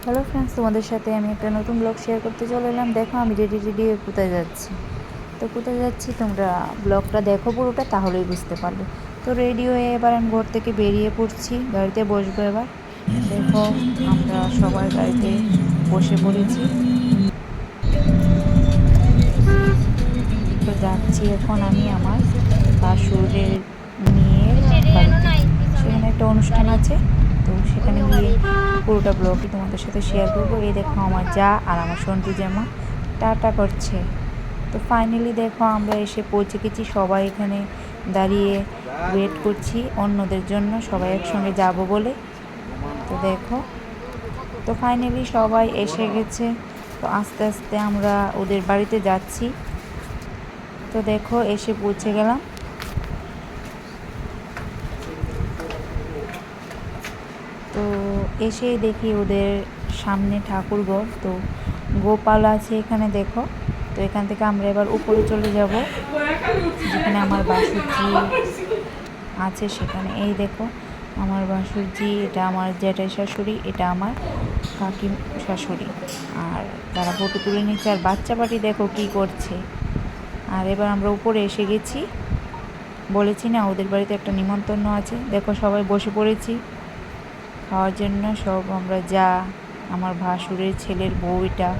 Hello friends, তোমাদের সাথে আমি একটা নতুন ব্লগ শেয়ার করতে চলে এলাম। দেখো আমি রেডি হয়ে কোথায় যাচ্ছি। তো কোথায় যাচ্ছি তোমরা ব্লগটা দেখো পুরোটা, তাহলেই বুঝতে পারবে। তো রেডি হয়ে এবার আমি ঘর থেকে বেরিয়ে পড়ছি, গাড়িতে বসবো এবার। দেখো আমরা সবাই গাড়িতে বসে পড়েছি। তো যাচ্ছি এখন আমি আমার ভাসুরের মেয়ের বাড়িতে। সেখানে একটা অনুষ্ঠান আছে, তো সেখানে গিয়ে পুরোটা ব্লগই তোমাদের সাথে শেয়ার করবো। এই দেখো আমার যা আর আমার সন্টু জামা টাটা করছে। তো ফাইনালি দেখো আমরা এসে পৌঁছে গেছি, সবাই এখানে দাঁড়িয়ে ওয়েট করছি অন্যদের জন্য, সবাই একসঙ্গে যাব বলে। তো দেখো, তো ফাইনালি সবাই এসে গেছে। তো আস্তে আস্তে আমরা ওদের বাড়িতে যাচ্ছি। তো দেখো এসে পৌঁছে গেলাম। তো এসে দেখি ওদের সামনে ঠাকুরঘর, তো গোপাল আছে এখানে দেখো। তো এখান থেকে আমরা এবার উপরে চলে যাব, যেখানে আমার বাসুজি আছে সেখানে। এই দেখো আমার বাসুজি, এটা আমার জ্যাঠাই শাশুড়ি, এটা আমার কাকি শাশুড়ি। আর তারা ফটো তুলে নিচ্ছে, আর বাচ্চা পাটি দেখো কি করছে। আর এবার আমরা উপরে এসে গেছি, বলেছি না ওদের বাড়িতে একটা নিমন্ত্রণ আছে। দেখো সবাই বসে পড়েছি খাওয়ার জন্য। সব আমরা যা আমার ভাসুরের ছেলের বউ, এটা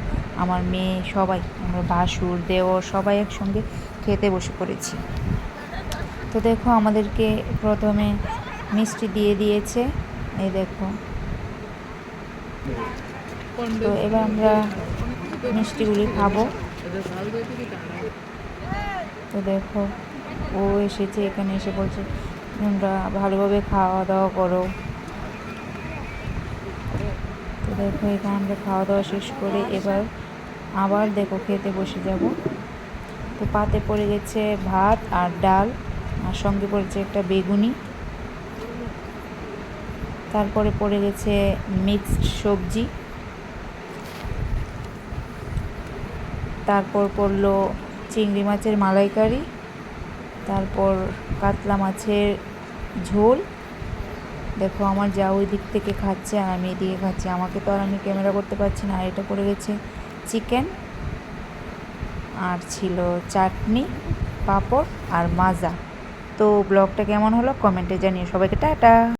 আমার মেয়ে, সবাই আমরা ভাসুর দেওর সবাই একসঙ্গে খেতে বসে পড়েছি। তো দেখো আমাদেরকে প্রথমে মিষ্টি দিয়ে দিয়েছে, এই দেখো। তো এবার আমরা মিষ্টিগুলি খাবো। তো দেখো ও এসেছে এখানে, এসে বলছে তোমরা ভালোভাবে খাওয়া দাওয়া করো। তো দেখো এখানে আমরা খাওয়া দাওয়া শেষ করে এবার আবার দেখো খেতে বসে যাব। তো পাতে পড়ে গেছে ভাত আর ডাল, আর সঙ্গে পড়েছে একটা বেগুনি। তারপরে পড়ে গেছে মিক্সড সবজি। তারপর পড়লো চিংড়ি মাছের মালাইকারি। তারপর কাতলা মাছের ঝোল। দেখো আমার যা ওই দিক থেকে খাচ্ছে আর আমি এদিকে খাচ্ছি, আমাকে তো আর আমি ক্যামেরা করতে পারছি না। আর এটা পড়ে গেছে চিকেন, আর ছিল চাটনি, পাঁপড় আর মাজা। তো ব্লগটা কেমন হলো কমেন্টে জানিও। সবাইকে টাটা।